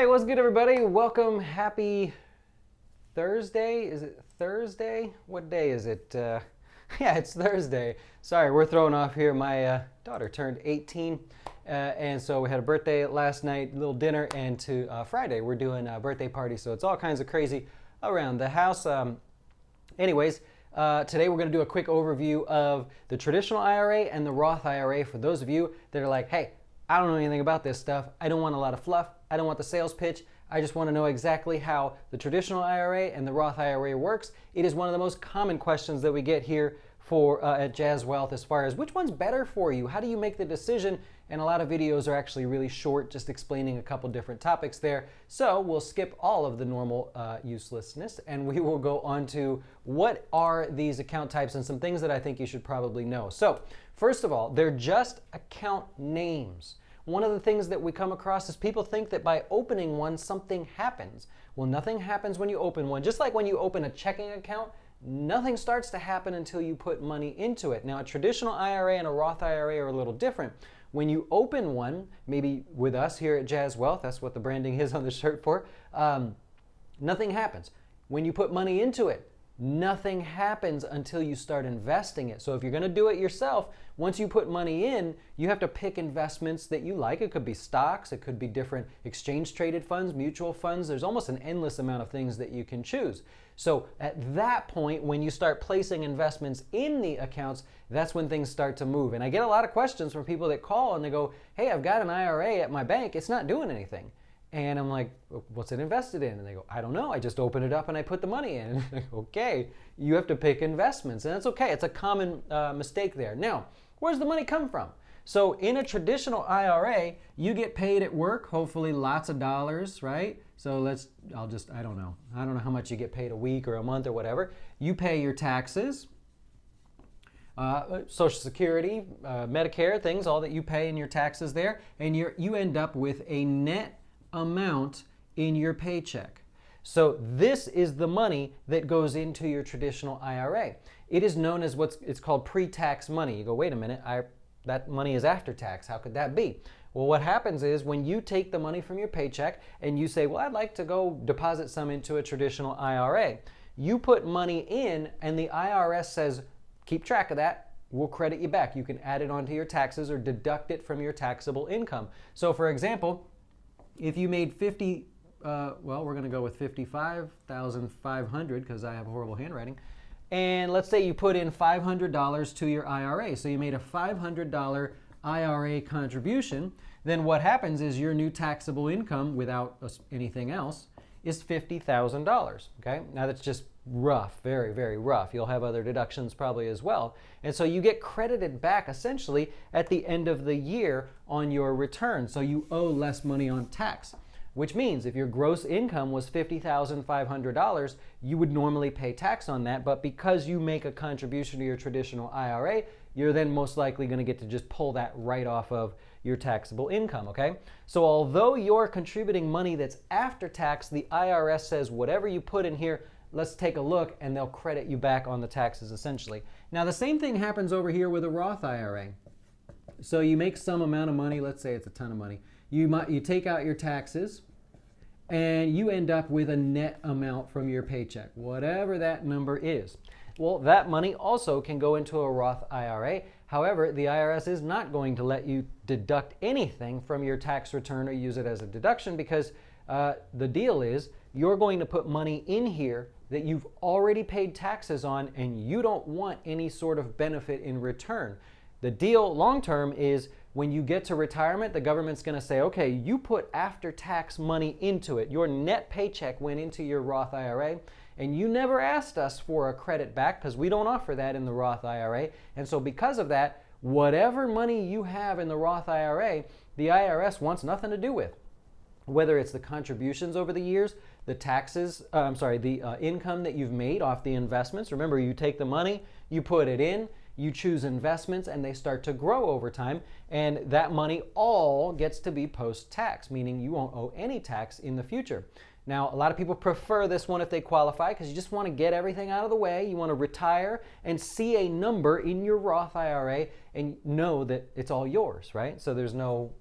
Hey, what's good, everybody? Welcome. Happy Thursday. Is it Thursday? What day is it? Yeah, it's Thursday. Sorry, we're throwing off here. My daughter turned 18, and so we had a birthday last night, little dinner, and to Friday we're doing a birthday party. So it's all kinds of crazy around the house. Anyways, today we're going to do a quick overview of the traditional IRA and the Roth IRA for those of you that are like, hey, I don't know anything about this stuff. I don't want a lot of fluff. I don't want the sales pitch. I just want to know exactly how the traditional IRA and the Roth IRA works. It is one of the most common questions that we get here at jazzWealth as far as which one's better for you. How do you make the decision? And a lot of videos are actually really short, just explaining a couple different topics there. So we'll skip all of the normal uselessness and we will go on to what are these account types and some things that I think you should probably know. So first of all, they're just account names. One of the things that we come across is people think that by opening one, something happens. Well, nothing happens when you open one. Just like when you open a checking account, nothing starts to happen until you put money into it. Now, a traditional IRA and a Roth IRA are a little different. When you open one, maybe with us here at jazzWealth, that's what the branding is on the shirt for, nothing happens. When you put money into it, nothing happens until you start investing it. So if you're going to do it yourself, once you put money in, you have to pick investments that you like. It could be stocks, it could be different exchange traded funds, mutual funds. There's almost an endless amount of things that you can choose. So at that point, when you start placing investments in the accounts, that's when things start to move. And I get a lot of questions from people that call and they go, hey, I've got an IRA at my bank, it's not doing anything. And I'm like, what's it invested in? And they go, I don't know. I just open it up and I put the money in. And I go, okay, you have to pick investments. And that's okay. It's a common mistake there. Now, where's the money come from? So in a traditional IRA, you get paid at work, hopefully lots of dollars, right? So I don't know how much you get paid a week or a month or whatever. You pay your taxes, Social Security, Medicare, things, all that you pay in your taxes there. And you end up with a net amount in your paycheck. So this is the money that goes into your traditional IRA. It is known as it's called pre-tax money. You go, wait a minute, that money is after tax. How could that be? Well, what happens is when you take the money from your paycheck and you say, well, I'd like to go deposit some into a traditional IRA. You put money in and the IRS says, keep track of that. We'll credit you back. You can add it onto your taxes or deduct it from your taxable income. So for example, if you made we're going to go with 55,500 because I have horrible handwriting. And let's say you put in $500 to your IRA. So you made a $500 IRA contribution. Then what happens is your new taxable income without anything else is $50,000. Okay. Now that's just rough, very, very rough. You'll have other deductions probably as well. And so you get credited back essentially at the end of the year on your return. So you owe less money on tax, which means if your gross income was $50,500, you would normally pay tax on that. But because you make a contribution to your traditional IRA, you're then most likely going to get to just pull that right off of your taxable income, okay? So although you're contributing money that's after tax, the IRS says whatever you put in here, let's take a look, and they'll credit you back on the taxes essentially. Now the same thing happens over here with a Roth IRA. So you make some amount of money, let's say it's a ton of money. You take out your taxes and you end up with a net amount from your paycheck, whatever that number is. Well, that money also can go into a Roth IRA. However, the IRS is not going to let you deduct anything from your tax return or use it as a deduction because the deal is you're going to put money in here that you've already paid taxes on and you don't want any sort of benefit in return. The deal long term is when you get to retirement, the government's going to say, okay, you put after tax money into it. Your net paycheck went into your Roth IRA and you never asked us for a credit back because we don't offer that in the Roth IRA. And so because of that, whatever money you have in the Roth IRA, the IRS wants nothing to do with. Whether it's the contributions over the years, the taxes, the income that you've made off the investments. Remember, you take the money, you put it in, you choose investments, and they start to grow over time. And that money all gets to be post-tax, meaning you won't owe any tax in the future. Now, a lot of people prefer this one if they qualify because you just want to get everything out of the way. You want to retire and see a number in your Roth IRA and know that it's all yours, right? So there's no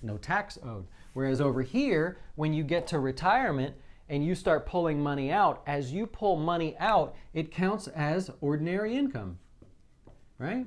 no tax owed. Whereas over here, when you get to retirement and you start pulling money out, as you pull money out, it counts as ordinary income, right?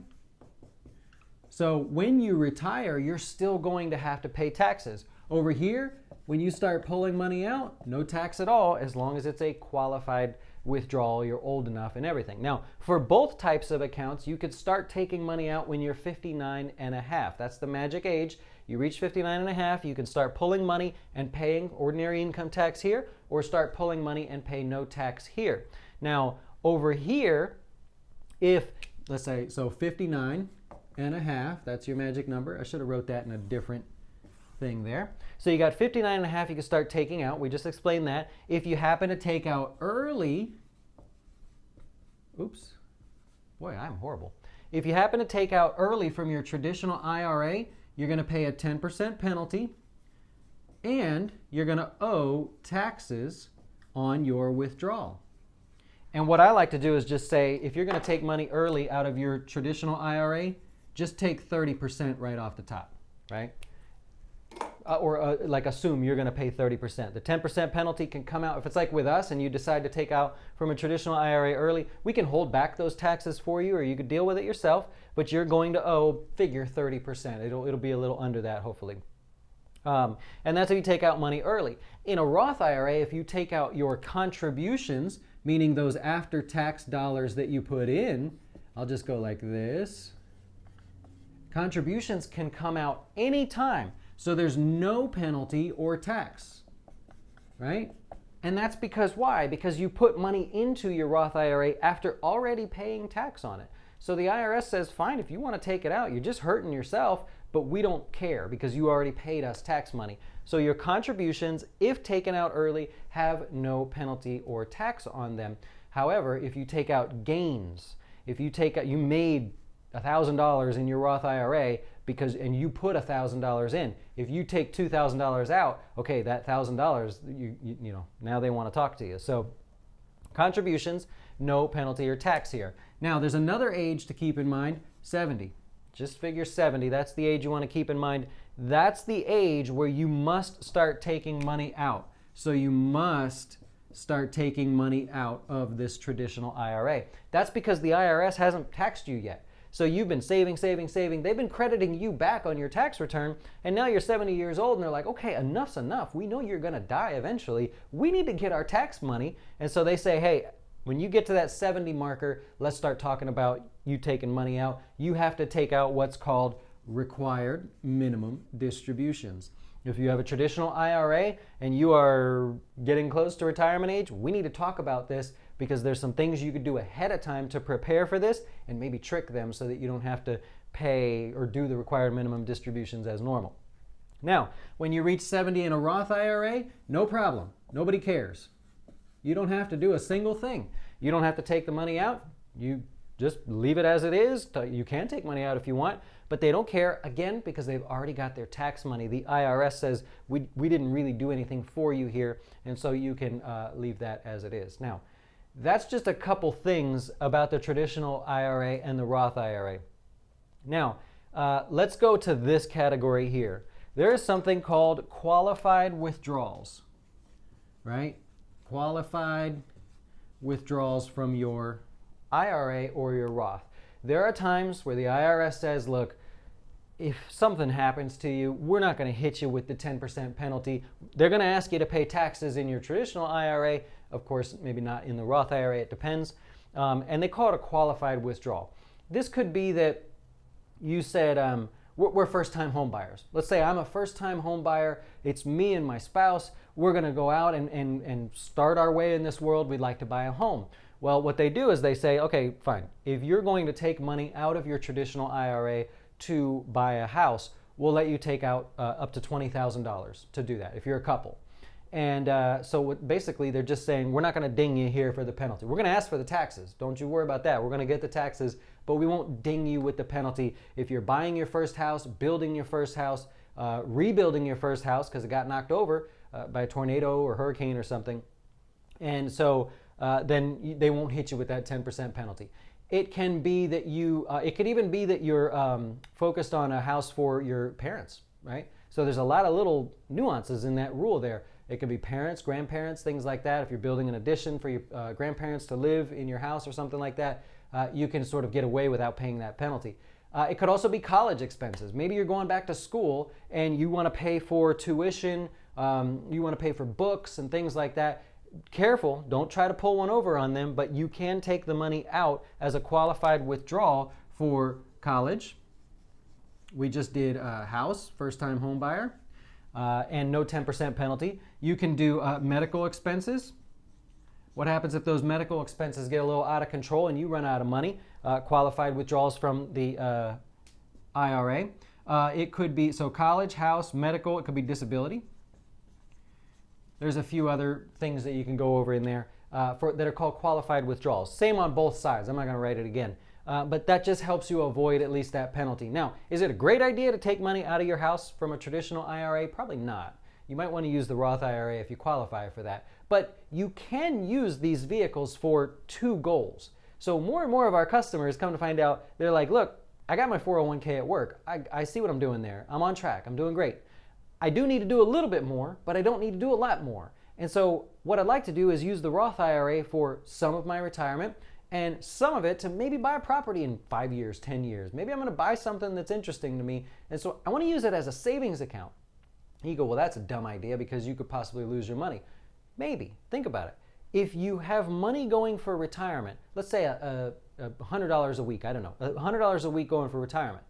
So when you retire, you're still going to have to pay taxes. Over here, when you start pulling money out, no tax at all, as long as it's a qualified withdrawal, you're old enough and everything. Now, for both types of accounts, you could start taking money out when you're 59 and a half. That's the magic age. You reach 59 and a half, you can start pulling money and paying ordinary income tax here, or start pulling money and pay no tax here. Now, over here, if, let's say, so 59 and a half, that's your magic number. I should have wrote that in a different thing there. So you got 59 and a half you can start taking out. We just explained that. If you happen to take out early, oops, boy, I'm horrible. If you happen to take out early from your traditional IRA, you're going to pay a 10% penalty, and you're going to owe taxes on your withdrawal. And what I like to do is just say, if you're going to take money early out of your traditional IRA, just take 30% right off the top, right? Like assume you're going to pay 30%. The 10% penalty can come out. If it's like with us and you decide to take out from a traditional IRA early, we can hold back those taxes for you, or you could deal with it yourself, but you're going to owe, figure 30%. It'll be a little under that, hopefully. And that's if you take out money early. In a Roth IRA, if you take out your contributions, meaning those after-tax dollars that you put in, I'll just go like this. Contributions can come out anytime. So there's no penalty or tax, right? And that's because why? Because you put money into your Roth IRA after already paying tax on it. So the IRS says, fine, if you want to take it out, you're just hurting yourself, but we don't care because you already paid us tax money. So your contributions, if taken out early, have no penalty or tax on them. However, if you take out gains, if you take out, you made $1,000 in your Roth IRA and you put $1,000 in. If you take $2,000 out, okay, that $1,000, you know, now they want to talk to you. So contributions, no penalty or tax here. Now, there's another age to keep in mind, 70. Just figure 70, that's the age you want to keep in mind. That's the age where you must start taking money out. So you must start taking money out of this traditional IRA. That's because the IRS hasn't taxed you yet. So you've been saving. They've been crediting you back on your tax return, and now you're 70 years old, and they're like, okay, enough's enough. We know you're going to die eventually. We need to get our tax money. And so they say, hey, when you get to that 70 marker, let's start talking about you taking money out. You have to take out what's called required minimum distributions. If you have a traditional IRA and you are getting close to retirement age, we need to talk about this, because there's some things you could do ahead of time to prepare for this and maybe trick them so that you don't have to pay or do the required minimum distributions as normal. Now, when you reach 70 in a Roth IRA, no problem. Nobody cares. You don't have to do a single thing. You don't have to take the money out. You just leave it as it is. You can take money out if you want, but they don't care, again, because they've already got their tax money. The IRS says, we didn't really do anything for you here, and so you can leave that as it is. Now, that's just a couple things about the traditional IRA and the Roth IRA. Now, let's go to this category here. There is something called qualified withdrawals, right? Qualified withdrawals from your IRA or your Roth. There are times where the IRS says, look, if something happens to you, we're not going to hit you with the 10% penalty. They're going to ask you to pay taxes in your traditional IRA. Of course, maybe not in the Roth IRA, it depends. And they call it a qualified withdrawal. This could be that you said, we're first-time home buyers. Let's say I'm a first-time home buyer. It's me and my spouse. We're going to go out and start our way in this world. We'd like to buy a home. Well, what they do is they say, okay, fine. If you're going to take money out of your traditional IRA to buy a house, we'll let you take out up to $20,000 to do that if you're a couple. And so basically they're just saying, we're not going to ding you here for the penalty. We're going to ask for the taxes. Don't you worry about that. We're going to get the taxes, but we won't ding you with the penalty if you're buying your first house, building your first house, rebuilding your first house because it got knocked over by a tornado or hurricane or something. And so then they won't hit you with that 10% penalty. It can be that it could even be that you're focused on a house for your parents, right? So there's a lot of little nuances in that rule there. It could be parents, grandparents, things like that. If you're building an addition for your grandparents to live in your house or something like that, you can sort of get away without paying that penalty. It could also be college expenses. Maybe you're going back to school and you want to pay for tuition, you want to pay for books and things like that. Careful, don't try to pull one over on them, but you can take the money out as a qualified withdrawal for college. We just did house, first-time home buyer, and no 10% penalty. You can do medical expenses. What happens if those medical expenses get a little out of control and you run out of money? Qualified withdrawals from the IRA. It could be, so college, house, medical, it could be disability. There's a few other things that you can go over in there that are called qualified withdrawals. Same on both sides. I'm not going to write it again. But that just helps you avoid at least that penalty. Now, is it a great idea to take money out of your house from a traditional IRA? Probably not. You might want to use the Roth IRA if you qualify for that. But you can use these vehicles for two goals. So more and more of our customers come to find out, they're like, look, I got my 401k at work. I see what I'm doing there. I'm on track. I'm doing great. I do need to do a little bit more, but I don't need to do a lot more. And so what I'd like to do is use the Roth IRA for some of my retirement and some of it to maybe buy a property in 5 years, 10 years. Maybe I'm going to buy something that's interesting to me. And so I want to use it as a savings account. You go, well, that's a dumb idea because you could possibly lose your money. Maybe. Think about it. If you have money going for retirement, let's say $100 a week, I don't know, $100 a week going for retirement,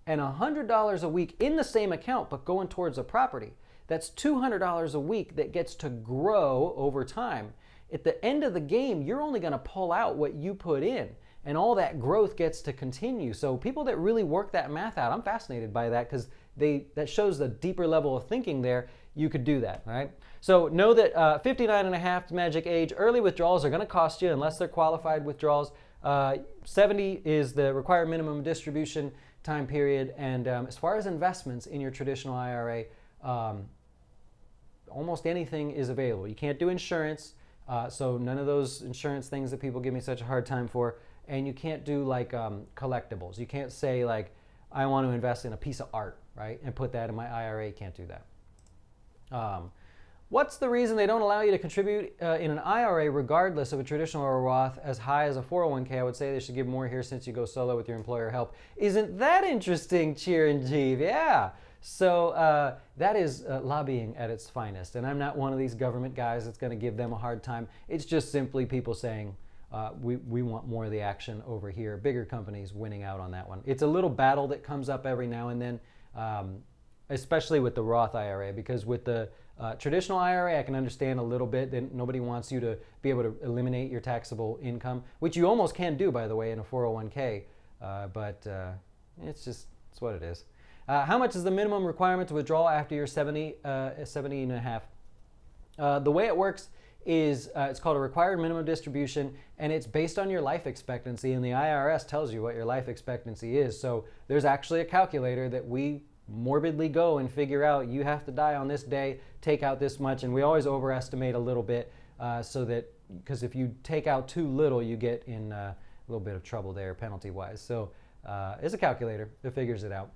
and $100 a week in the same account but going towards a property, that's $200 a week that gets to grow over time. At the end of the game, you're only going to pull out what you put in, and all that growth gets to continue. So people that really work that math out, I'm fascinated by that because that shows the deeper level of thinking there. You could do that, all right? So know that 59 and a half magic age, early withdrawals are going to cost you unless they're qualified withdrawals. 70 is the required minimum distribution time period. And as far as investments in your traditional IRA, almost anything is available. You can't do insurance, so none of those insurance things that people give me such a hard time for. And you can't do like collectibles. You can't say like, I want to invest in a piece of art, right? And put that in my IRA. You can't do that. What's the reason they don't allow you to contribute in an IRA regardless of a traditional or a Roth as high as a 401k? I would say they should give more here since you go solo with your employer help. Isn't that interesting, Cheer and Jeeve? Yeah. So that is lobbying at its finest. And I'm not one of these government guys that's going to give them a hard time. It's just simply people saying, we want more of the action over here. Bigger companies winning out on that one. It's a little battle that comes up every now and then, especially with the Roth IRA, because with the traditional IRA, I can understand a little bit that nobody wants you to be able to eliminate your taxable income, which you almost can do, by the way, in a 401k, but it's what it is. How much is the minimum requirement to withdraw after you're 70 and a half? The way it works is it's called a required minimum distribution, and it's based on your life expectancy, and the IRS tells you what your life expectancy is. So there's actually a calculator that we morbidly go and figure out you have to die on this day, take out this much, and we always overestimate a little bit so that, because if you take out too little, you get in a little bit of trouble there penalty-wise. So it's a calculator that figures it out.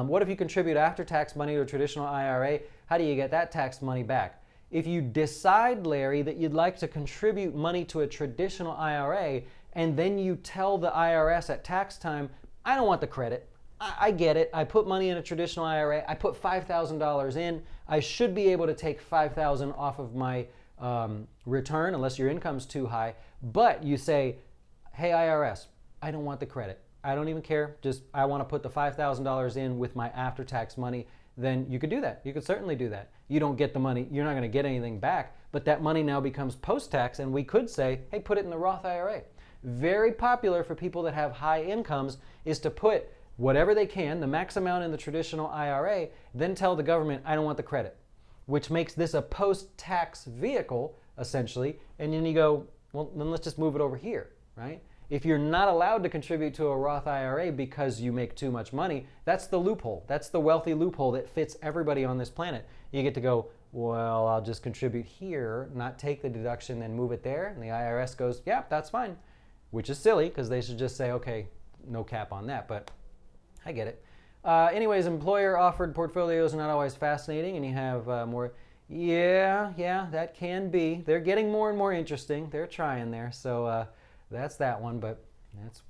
What if you contribute after-tax money to a traditional IRA? How do you get that tax money back? If you decide, Larry, that you'd like to contribute money to a traditional IRA, and then you tell the IRS at tax time, I don't want the credit. I get it. I put money in a traditional IRA. I put $5,000 in. I should be able to take $5,000 off of my return unless your income's too high. But you say, hey, IRS, I don't want the credit. I don't even care. Just I want to put the $5,000 in with my after-tax money. Then you could do that. You could certainly do that. You don't get the money. You're not going to get anything back. But that money now becomes post-tax, and we could say, hey, put it in the Roth IRA. Very popular for people that have high incomes is to put whatever they can, the max amount in the traditional IRA, then tell the government, I don't want the credit, which makes this a post-tax vehicle, essentially. And then you go, well, then let's just move it over here, right? If you're not allowed to contribute to a Roth IRA because you make too much money, that's the loophole. That's the wealthy loophole that fits everybody on this planet. You get to go, well, I'll just contribute here, not take the deduction, then move it there. And the IRS goes, yeah, that's fine, which is silly because they should just say, okay, no cap on that. But I get it. Anyways, employer-offered portfolios are not always fascinating, and you have more. Yeah, that can be. They're getting more and more interesting. They're trying there. So that's that one, but that's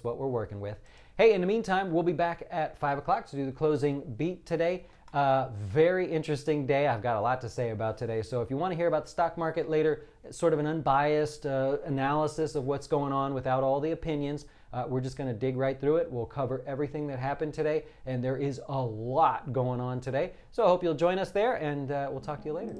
what we're working with. Hey, in the meantime, we'll be back at 5 o'clock to do the closing beat today. Very interesting day. I've got a lot to say about today. So if you want to hear about the stock market later, sort of an unbiased analysis of what's going on without all the opinions, we're just going to dig right through it. We'll cover everything that happened today, and there is a lot going on today. So I hope you'll join us there, and we'll talk to you later.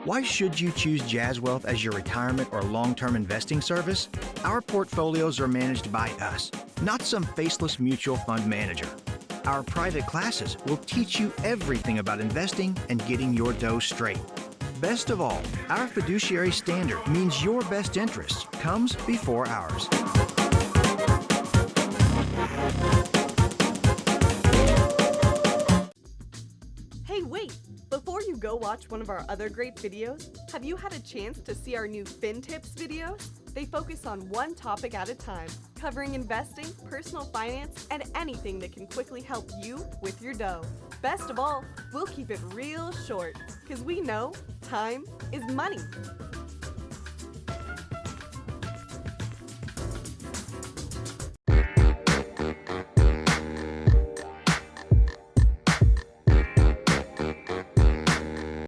Why should you choose jazzWealth as your retirement or long-term investing service? Our portfolios are managed by us, not some faceless mutual fund manager. Our private classes will teach you everything about investing and getting your dough straight. Best of all, our fiduciary standard means your best interest comes before ours. Hey, wait! Before you go watch one of our other great videos, have you had a chance to see our new Fin Tips videos? They focus on one topic at a time, covering investing, personal finance, and anything that can quickly help you with your dough. Best of all, we'll keep it real short, because we know time is money.